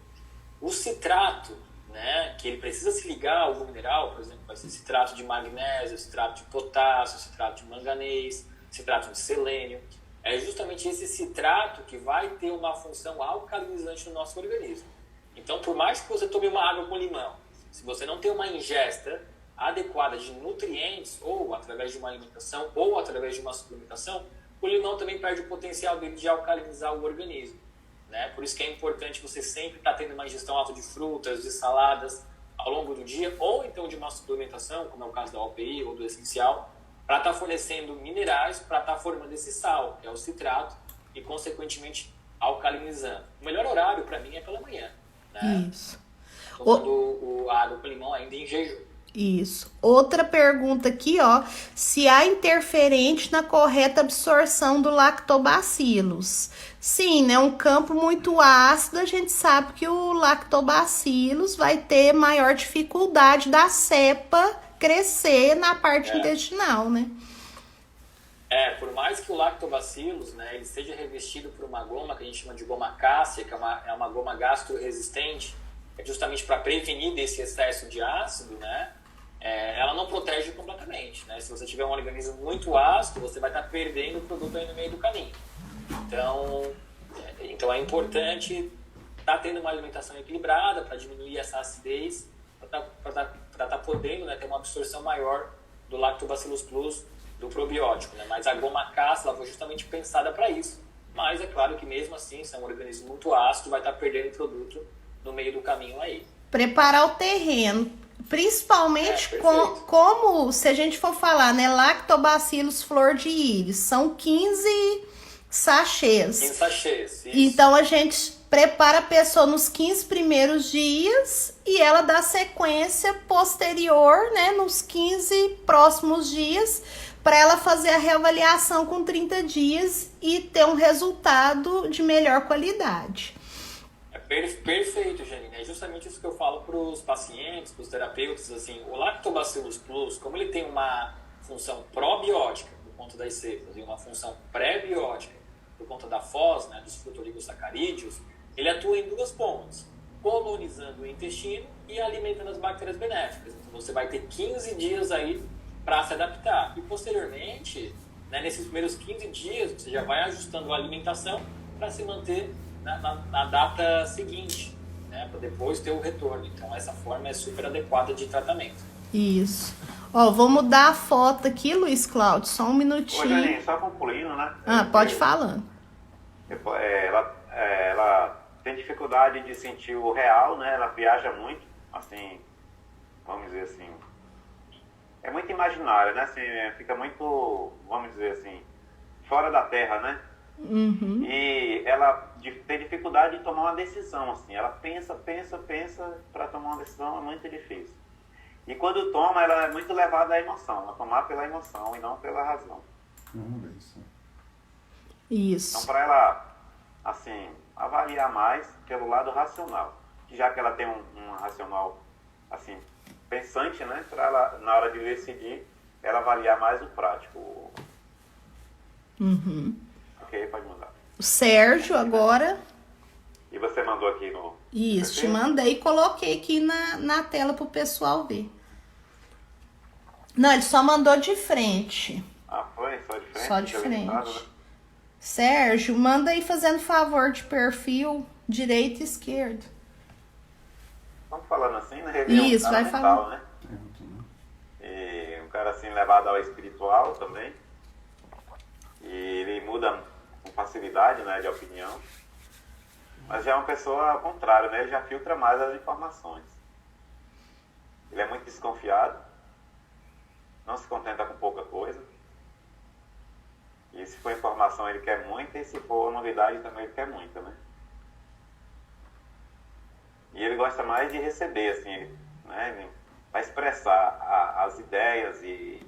O citrato, né, que ele precisa se ligar a algum mineral, por exemplo, vai ser citrato de magnésio, citrato de potássio, citrato de manganês, citrato de selênio. É justamente esse citrato que vai ter uma função alcalinizante no nosso organismo. Então, por mais que você tome uma água com limão, se você não tem uma ingesta adequada de nutrientes, ou através de uma alimentação, ou através de uma suplementação, o limão também perde o potencial dele de alcalinizar o organismo. Né? Por isso que é importante você sempre estar tendo uma ingestão alta de frutas, de saladas ao longo do dia, ou então de uma suplementação, como é o caso da OPI ou do essencial, para estar fornecendo minerais, para estar formando esse sal, que é o citrato, e consequentemente alcalinizando. O melhor horário para mim é pela manhã. Né? Isso. Tomando a água com limão ainda em jejum. Isso. Outra pergunta aqui, ó. Se há interferente na correta absorção do lactobacillus. Sim, né? Um campo muito ácido, a gente sabe que o lactobacillus vai ter maior dificuldade da cepa crescer na parte intestinal, né? Por mais que o lactobacillus, né, ele seja revestido por uma goma que a gente chama de goma cássia, que é uma goma gastroresistente, justamente para prevenir desse excesso de ácido, né? Ela não protege completamente, né? Se você tiver um organismo muito ácido, você vai estar perdendo o produto aí no meio do caminho. Então é importante estar tendo uma alimentação equilibrada para diminuir essa acidez, para estar podendo, né, ter uma absorção maior do Lactobacillus plus do probiótico, né? Mas a goma cassia, ela foi justamente pensada para isso. Mas é claro que mesmo assim, se é um organismo muito ácido, vai estar perdendo produto no meio do caminho aí. Preparar o terreno, principalmente como, se a gente for falar, né, Lactobacillus flor de íris, são 15 sachês. 15 sachês, isso. Então a gente prepara a pessoa nos 15 primeiros dias e ela dá sequência posterior, né, nos 15 próximos dias, para ela fazer a reavaliação com 30 dias e ter um resultado de melhor qualidade. Perfeito, Janine. É justamente isso que eu falo para os pacientes, para os terapeutas. Assim, o Lactobacillus plus, como ele tem uma função probiótica por conta das cepas e uma função pré-biótica por conta da foz, né, dos frutoligosacarídeos, ele atua em duas pontas, colonizando o intestino e alimentando as bactérias benéficas. Então você vai ter 15 dias aí para se adaptar. E posteriormente, né, nesses primeiros 15 dias, você já vai ajustando a alimentação para se manter na data seguinte, né, para depois ter o retorno. Então essa forma é super adequada de tratamento. Isso. Ó, vou mudar a foto aqui, Luiz Cláudio, só um minutinho. Ô, Janine, só concluindo, né? Pode falar. Ela tem dificuldade de sentir o real, né? Ela viaja muito, assim, vamos dizer assim, é muito imaginária, né? Assim, fica muito, vamos dizer assim, fora da terra, né? Uhum. E ela tem dificuldade de tomar uma decisão, assim. Ela pensa para tomar uma decisão é muito difícil. E quando toma, ela é muito levada à emoção, a tomar pela emoção e não pela razão. Isso. Então, para ela, assim, avaliar mais pelo lado racional, já que ela tem um racional, assim, pensante, né? Para ela, na hora de decidir, ela avaliar mais o prático. Uhum. Ok, pode mandar. O Sérgio agora. E você mandou aqui no... Isso, te mandei e coloquei aqui na tela pro pessoal ver. Não, ele só mandou de frente. Ah, foi? Só de frente? Só de frente. Né? Sérgio, manda aí fazendo favor de perfil direito e esquerdo. Estamos falando assim, né? Ele isso, vai falar. Né? E um cara assim levado ao espiritual também. E ele muda com facilidade, né, de opinião. Mas já é uma pessoa ao contrário, né? Ele já filtra mais as informações. Ele é muito desconfiado. Não se contenta com pouca coisa. E se for informação ele quer muita, e se for novidade também ele quer muita, né? E ele gosta mais de receber, assim, ele vai expressar as ideias e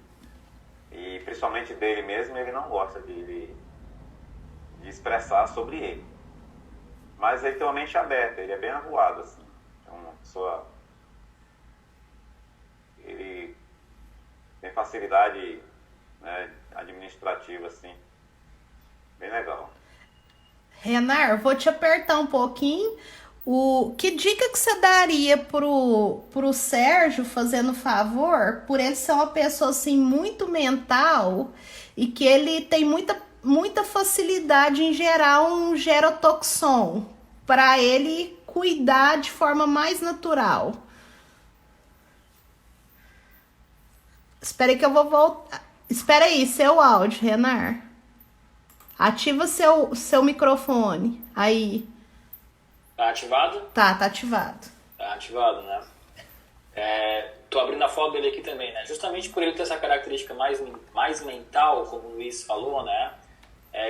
principalmente dele mesmo, ele não gosta de expressar sobre ele. Mas ele tem uma mente aberta, ele é bem avoado, assim. É uma pessoa... Ele tem facilidade, né, administrativa, assim. Bem legal. Renar, vou te apertar um pouquinho. Que dica que você daria pro Sérgio, fazendo favor, por ele ser uma pessoa assim muito mental e que ele tem muita facilidade em gerar um gerotoxon para ele cuidar de forma mais natural? Espera aí que eu vou voltar. Espera aí, seu áudio, Renar. Ativa seu microfone. Aí. Tá ativado? Tá ativado. Tá ativado, né? Tô abrindo a foto dele aqui também, né? Justamente por ele ter essa característica mais mental, como o Luiz falou, né?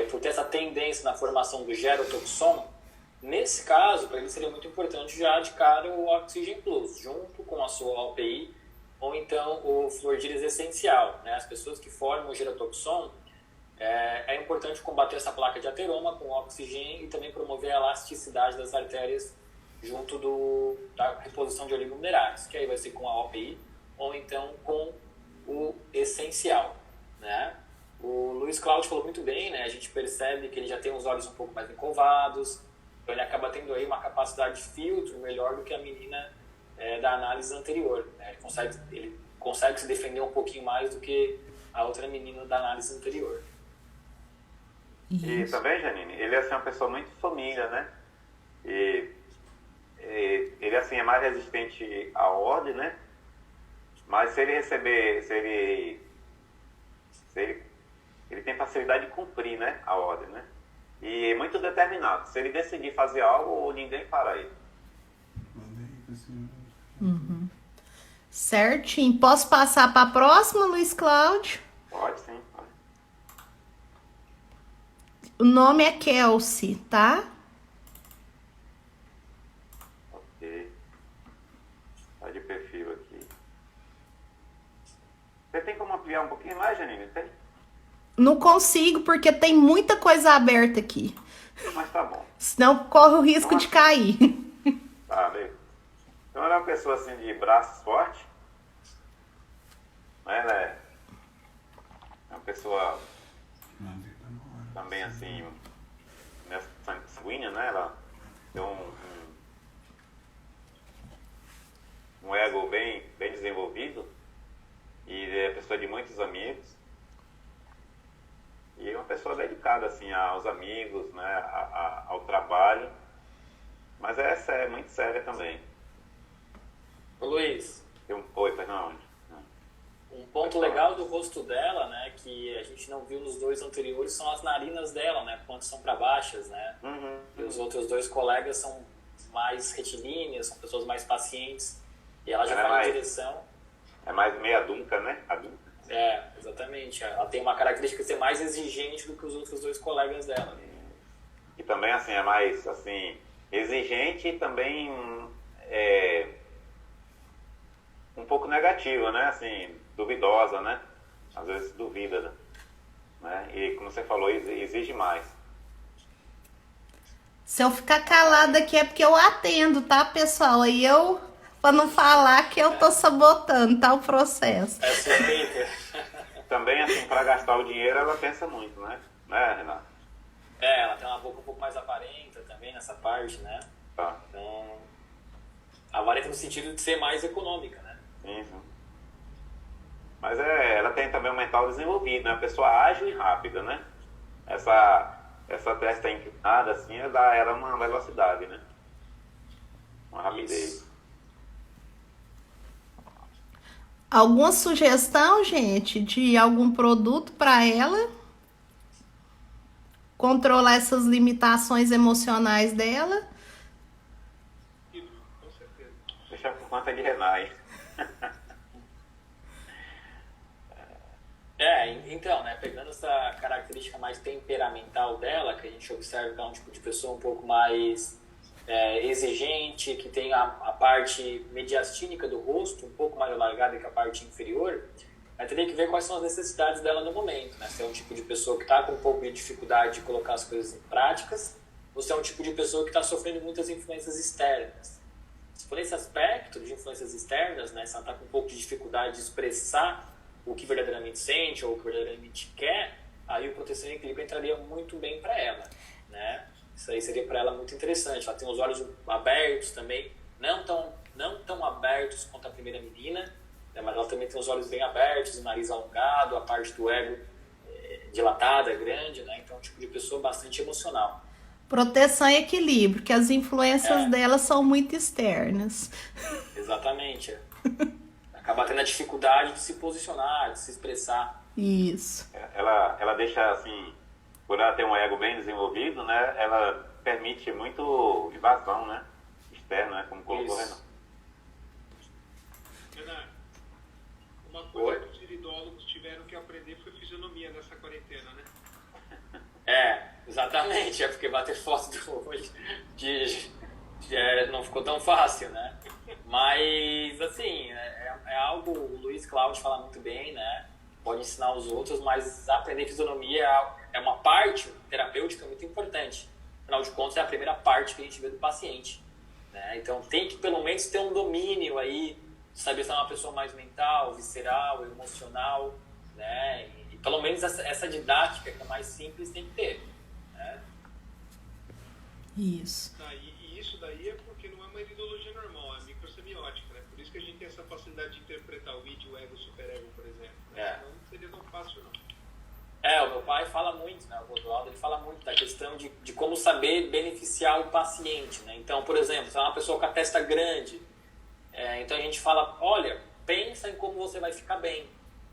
Por ter essa tendência na formação do gerotoxon, nesse caso, para ele seria muito importante já de cara o Oxygen Plus, junto com a sua OPI, ou então o Flordíris essencial, né? As pessoas que formam o gerotoxon, é importante combater essa placa de ateroma com oxigênio e também promover a elasticidade das artérias junto da reposição de oligominerais, que aí vai ser com a OPI ou então com o essencial, né? O Luiz Cláudio falou muito bem, né? A gente percebe que ele já tem os olhos um pouco mais encovados, então ele acaba tendo aí uma capacidade de filtro melhor do que a menina da análise anterior, né? Ele consegue se defender um pouquinho mais do que a outra menina da análise anterior. E também, Janine, ele é assim, uma pessoa muito família, né? E ele assim é mais resistente à ordem, né? Mas se ele ele tem facilidade de cumprir, né, a ordem, né? E é muito determinado. Se ele decidir fazer algo, ninguém para ele. Certinho. Posso passar para a próxima, Luiz Cláudio? Pode, sim. Pode. O nome é Kelsey, tá? Ok. Tá de perfil aqui. Você tem como ampliar um pouquinho mais, Janine? Tem? Não consigo, porque tem muita coisa aberta aqui. Mas tá bom. Senão corre o risco de cair. Tá, beleza. Então ela é uma pessoa assim de braços fortes. Ela é uma pessoa também assim, nessa sanguínea, né? Ela tem um ego bem desenvolvido e é pessoa de muitos amigos. E é uma pessoa dedicada assim aos amigos, né? Ao trabalho. Mas essa é muito séria também. Ô, Luiz. Oi, não. Um ponto legal do rosto dela, né, que a gente não viu nos dois anteriores, são as narinas dela, né, quando são para baixas, né. E os outros dois colegas são mais retilíneos, são pessoas mais pacientes. E ela já vai na direção. É mais meio adulta, né? Adulta. É, exatamente. Ela tem uma característica de ser mais exigente do que os outros dois colegas dela. E também, assim, é mais, assim, exigente e também um pouco negativa, né? Assim, duvidosa, né? Às vezes duvida, né? E, como você falou, exige mais. Se eu ficar calada aqui é porque eu atendo, tá, pessoal? Aí pra não falar que eu tô sabotando, tá, o processo. É suspeita. Também, assim, para gastar o dinheiro, ela pensa muito, né? Né, Renato? É, ela tem uma boca um pouco mais aparenta também nessa parte, né? Tá. Então, aparenta no sentido de ser mais econômica, né? Sim. Mas ela tem também um mental desenvolvido, né? Uma pessoa ágil e rápida, né? Essa testa inclinada, assim, dá ela uma velocidade, né? Uma rapidez. Isso. Alguma sugestão, gente, de algum produto para ela? Controlar essas limitações emocionais dela? Com certeza. Deixa por conta de Renai. Então, né, pegando essa característica mais temperamental dela, que a gente observa que é um tipo de pessoa um pouco mais exigente, que tem a parte mediastínica do rosto um pouco mais alargada que a parte inferior, aí teria que ver quais são as necessidades dela no momento, né? Se é um tipo de pessoa que está com um pouco de dificuldade de colocar as coisas em práticas, ou se é um tipo de pessoa que está sofrendo muitas influências externas. Se for nesse aspecto de influências externas, né, se ela está com um pouco de dificuldade de expressar o que verdadeiramente sente ou o que verdadeiramente quer, aí o proteção e equilíbrio entraria muito bem para ela, né? Isso aí seria para ela muito interessante. Ela tem os olhos abertos também, não tão abertos quanto a primeira menina, né? Mas ela também tem os olhos bem abertos, o nariz alongado, a parte do ego dilatada, grande, né? Então é um tipo de pessoa bastante emocional. Proteção e equilíbrio, que as influências dela são muito externas. Exatamente. Acaba tendo a dificuldade de se posicionar, de se expressar. Isso. Ela deixa, assim, por ela ter um ego bem desenvolvido, né? Ela permite muito invasão, né? Externa, né? Como colocou o Renan. Renan, uma coisa que os iridólogos tiveram que aprender foi fisionomia nessa quarentena, né? Exatamente. É porque bater foto não ficou tão fácil, né? Mas, assim, é algo, o Luiz Cláudio fala muito bem, né? Pode ensinar os outros, mas aprender fisionomia é uma parte terapêutica muito importante. Afinal de contas, é a primeira parte que a gente vê do paciente, né? Então, tem que, pelo menos, ter um domínio aí, saber se é uma pessoa mais mental, visceral, emocional, né? E pelo menos essa didática, que é mais simples, tem que ter, né? Isso. E isso daí é porque não é uma iridologia normal, é microsemiótica, né? Por isso que a gente tem essa facilidade de interpretar o id, o ego, o superego, por exemplo. Né? Senão não seria tão fácil, não. O meu pai fala muito, né? O Rodoaldo, ele fala muito da questão de como saber beneficiar o paciente, né? Então, por exemplo, se é uma pessoa com a testa grande, então a gente fala, olha, pensa em como você vai ficar bem.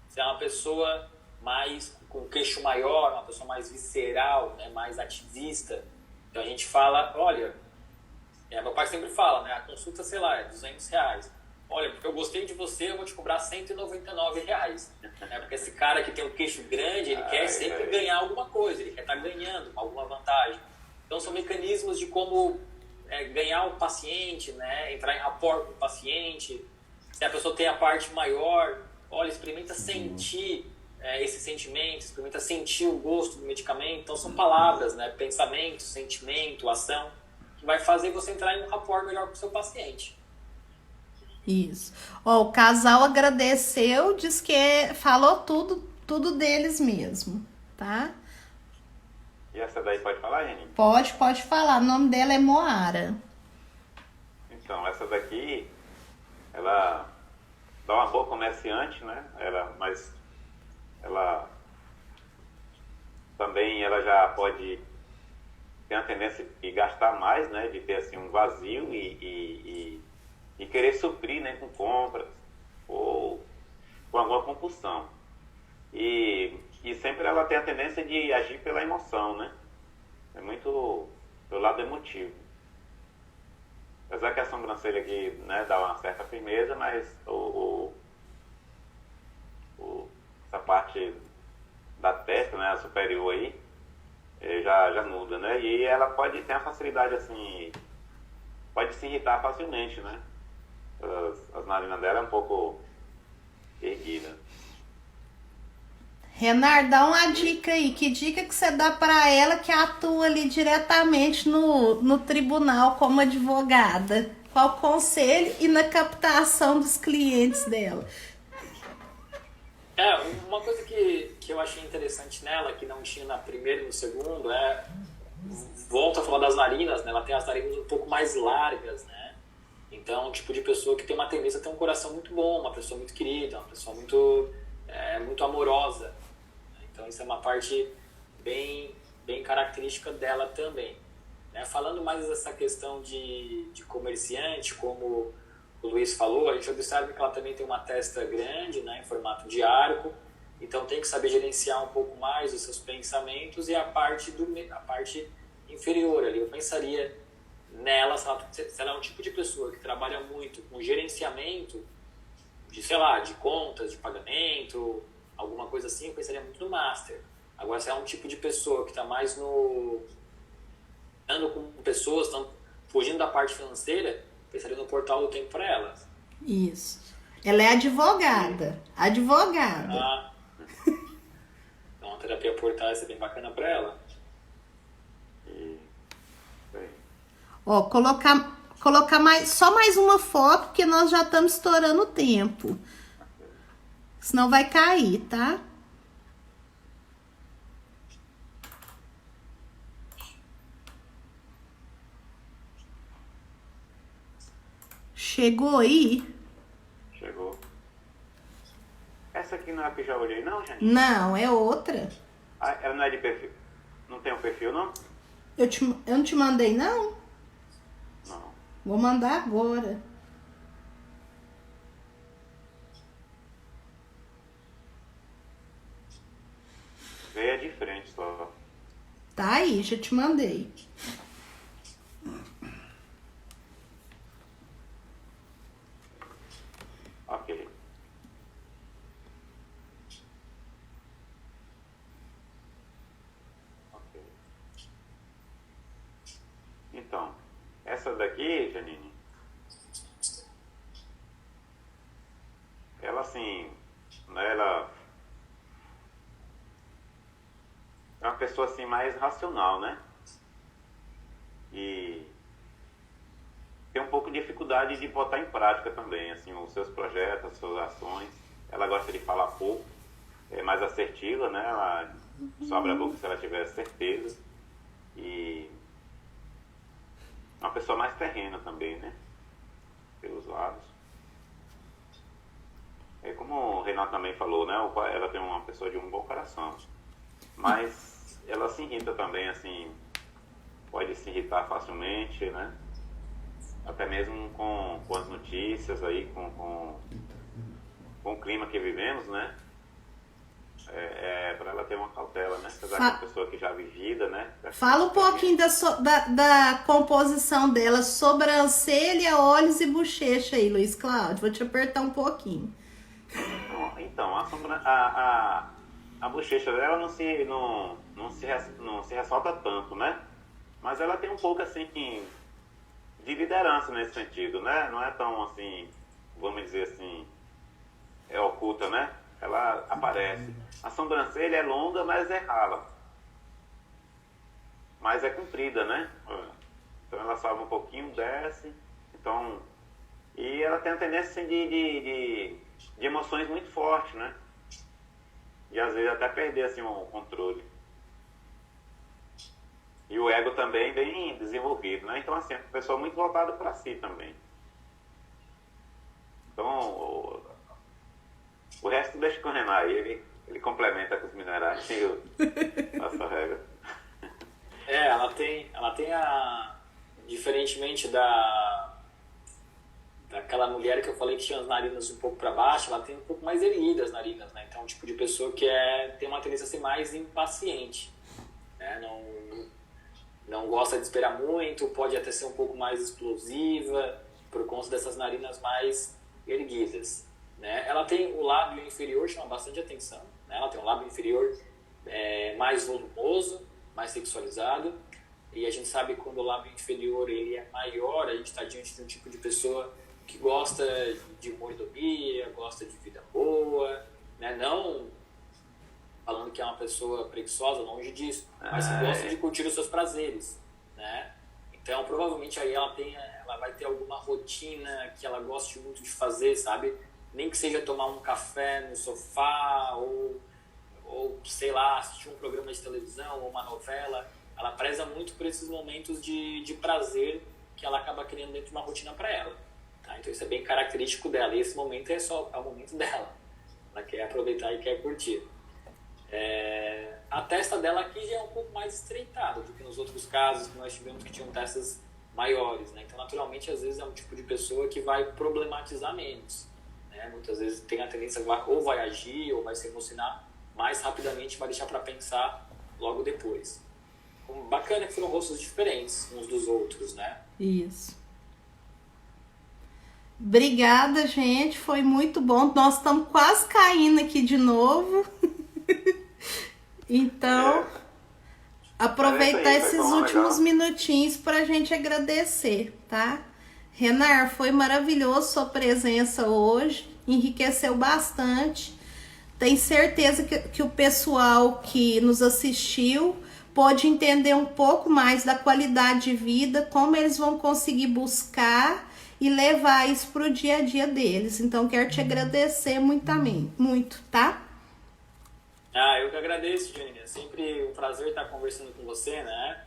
Se é uma pessoa mais com queixo maior, uma pessoa mais visceral, né, mais ativista. Então a gente fala, olha, meu pai sempre fala, né, a consulta, sei lá, é R$200. Olha, porque eu gostei de você, eu vou te cobrar R$199. Né? Porque esse cara que tem um queixo grande, ele quer sempre ganhar alguma coisa, ele quer estar ganhando alguma vantagem. Então são mecanismos de como ganhar o paciente, né? Entrar em rapport com o paciente. Se a pessoa tem a parte maior, olha, experimenta sentir esse sentimento, experimenta sentir o gosto do medicamento. Então são palavras, né? Pensamento, sentimento, ação, que vai fazer você entrar em um rapport melhor com o seu paciente. Isso. Ó, o casal agradeceu, diz que falou tudo deles mesmo, tá? E essa daí pode falar, Jenny? Pode falar. O nome dela é Moara. Então, essa daqui, ela dá uma boa comerciante, né? Mas ela também já pode ter a tendência de gastar mais, né? De ter assim um vazio e querer suprir, né, com compras ou com alguma compulsão. E sempre ela tem a tendência de agir pela emoção, né? É muito pelo lado emotivo. Apesar que a sobrancelha aqui, né, dá uma certa firmeza, mas essa parte da testa, né, a superior aí, já muda, né? E ela pode ter a facilidade, assim, pode se irritar facilmente, né? As narinas dela é um pouco erguida. Renar, dá uma dica aí. Que dica que você dá para ela que atua ali diretamente no tribunal como advogada? Qual o conselho e na captação dos clientes dela? Uma coisa que eu achei interessante nela, que não tinha na primeira e no segundo, volta a falar das narinas, né? Ela tem as narinas um pouco mais largas, né? Então, um tipo de pessoa que tem uma tendência a ter um coração muito bom, uma pessoa muito querida, uma pessoa muito amorosa. Então, isso é uma parte bem característica dela também. Né? Falando mais dessa questão de comerciante, como o Luiz falou, a gente observa que ela também tem uma testa grande, né, em formato de arco, então tem que saber gerenciar um pouco mais os seus pensamentos e a parte inferior ali. Eu pensaria nela, se ela é um tipo de pessoa que trabalha muito com gerenciamento de, sei lá, de contas, de pagamento, alguma coisa assim, eu pensaria muito no Master. Agora, se é um tipo de pessoa que está mais andando com pessoas, estão fugindo da parte financeira, eu pensaria no Portal do Tempo para ela. Isso. Ela é advogada. Então, a terapia Portal vai ser bem bacana para ela. Ó, colocar só mais uma foto, porque nós já estamos estourando o tempo. Senão vai cair, tá? Chegou aí? Chegou. Essa aqui não é a que já olhei, não, gente? Não, é outra. Ela não é de perfil? Não tem um perfil, não? Eu não te mandei, não? Não. Vou mandar agora. Veio de frente só. Tá aí, já te mandei. Ok. Então, essa daqui, Janine, ela assim, né, ela é uma pessoa assim mais racional, né? E tem um pouco de dificuldade de botar em prática também, assim, os seus projetos, as suas ações. Ela gosta de falar pouco, é mais assertiva, né? Ela só abre a boca se ela tiver certeza. E uma pessoa mais terrena também, né? Pelos lados. É como o Renato também falou, né? Ela tem uma pessoa de um bom coração. Mas ela se irrita também, assim, pode se irritar facilmente, né? Até mesmo com as notícias aí, com o clima que vivemos, né? para ela ter uma cautela, né? Apesar que é uma pessoa que já vivida, né? Fala um pouquinho da composição dela, sobrancelha, olhos e bochecha aí, Luiz Cláudio. Vou te apertar um pouquinho. Então, a bochecha dela não se ressalta tanto, né? Mas ela tem um pouco, assim, de liderança nesse sentido, né? Não é tão, assim, vamos dizer assim, oculta, né? Ela aparece. A sobrancelha é longa, mas é rala. Mas é comprida, né? Então ela sobe um pouquinho, desce. Então, e ela tem a tendência, assim, de emoções muito fortes, né? E às vezes até perder, assim, o controle. E o ego também bem desenvolvido, né? Então, assim, é uma pessoa muito voltada para si também. Então, o resto deixa com o Renan aí, ele complementa com os minerais, sem eu essa regra. Ela tem diferentemente daquela mulher que eu falei que tinha as narinas um pouco para baixo, ela tem um pouco mais erguidas as narinas, né? Então, é um tipo de pessoa que tem uma tendência a ser mais impaciente, né? Não gosta de esperar muito, pode até ser um pouco mais explosiva, por conta dessas narinas mais erguidas, né? Ela tem o lábio inferior, chama bastante atenção, né? Ela tem um lábio inferior mais volumoso, mais sexualizado, e a gente sabe que quando o lábio inferior ele é maior, a gente está diante de um tipo de pessoa que gosta de mordomia, gosta de vida boa, né? Não falando que é uma pessoa preguiçosa, longe disso, mas que gosta de curtir os seus prazeres, né? Então, provavelmente aí ela vai ter alguma rotina que ela goste muito de fazer, sabe? Nem que seja tomar um café no sofá ou sei lá, assistir um programa de televisão ou uma novela. Ela preza muito por esses momentos de prazer que ela acaba criando dentro de uma rotina para ela, tá? Então, isso é bem característico dela. E esse momento é o momento dela. Ela quer aproveitar e quer curtir. A testa dela aqui já é um pouco mais estreitada do que nos outros casos que nós tivemos que tinham testas maiores, né? Então, naturalmente, às vezes é um tipo de pessoa que vai problematizar menos, né? Muitas vezes tem a tendência ou vai agir ou vai se emocionar mais rapidamente, vai deixar para pensar logo depois. Bacana que foram rostos diferentes uns dos outros, né? Isso. Obrigada, gente. Foi muito bom. Nós estamos quase caindo aqui de novo. Então, aproveitar esses últimos minutinhos para a gente agradecer, tá? Renan, foi maravilhoso sua presença hoje. Enriqueceu bastante. Tenho certeza que o pessoal que nos assistiu pode entender um pouco mais da qualidade de vida, como eles vão conseguir buscar e levar isso para o dia a dia deles. Então, quero te agradecer muito, tá? Eu que agradeço, Janine. É sempre um prazer estar conversando com você, né?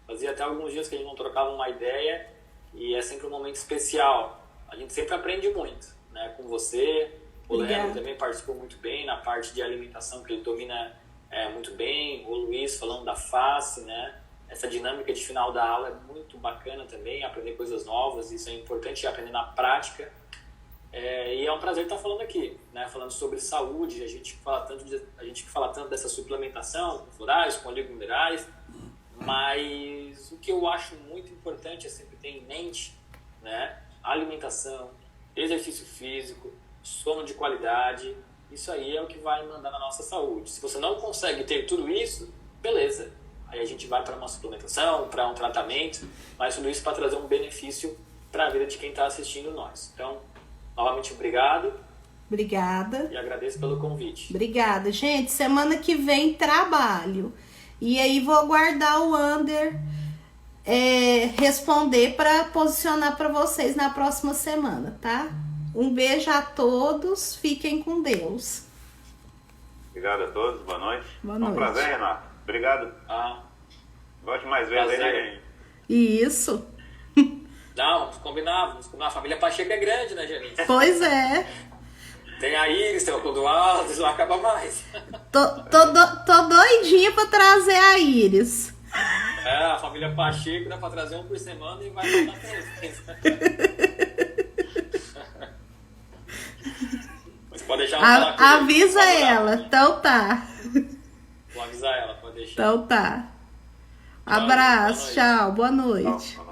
Fazia até alguns dias que a gente não trocava uma ideia e é sempre um momento especial. A gente sempre aprende muito, né? Com você. O Leandro também participou muito bem na parte de alimentação, que ele domina muito bem. O Luiz falando da face, né? Essa dinâmica de final da aula é muito bacana também, aprender coisas novas. Isso é importante aprender na prática. E é um prazer estar falando aqui, né? Falando sobre saúde. A gente que fala tanto dessa suplementação com florais, com oligominerais, mas o que eu acho muito importante é sempre ter em mente, né? Alimentação, exercício físico, sono de qualidade. Isso aí é o que vai mandar na nossa saúde. Se você não consegue ter tudo isso, beleza. Aí a gente vai para uma suplementação, para um tratamento, mas tudo isso para trazer um benefício para a vida de quem está assistindo nós. Então, novamente, obrigado. Obrigada. E agradeço pelo convite. Obrigada. Gente, semana que vem trabalho. E aí vou aguardar o Ander responder para posicionar para vocês na próxima semana, tá? Um beijo a todos. Fiquem com Deus. Obrigado a todos. Boa noite. Boa noite. Um prazer, Renato. Obrigado. Gosto mais vezes aí. Isso. Não, vamos combinar. A família Pacheco é grande, né, Janine? Pois é. Tem a Iris, tem o Clodoaldo, isso não acaba mais. Tô doidinha pra trazer a Iris. A família Pacheco dá pra trazer um por semana e vai mandar pra vocês. Mas pode Pode deixar eu falar com ele. Avisa ela. Então tá. Vou avisar ela, pode deixar. Então tá. Abraço, tchau, boa noite. Tchau.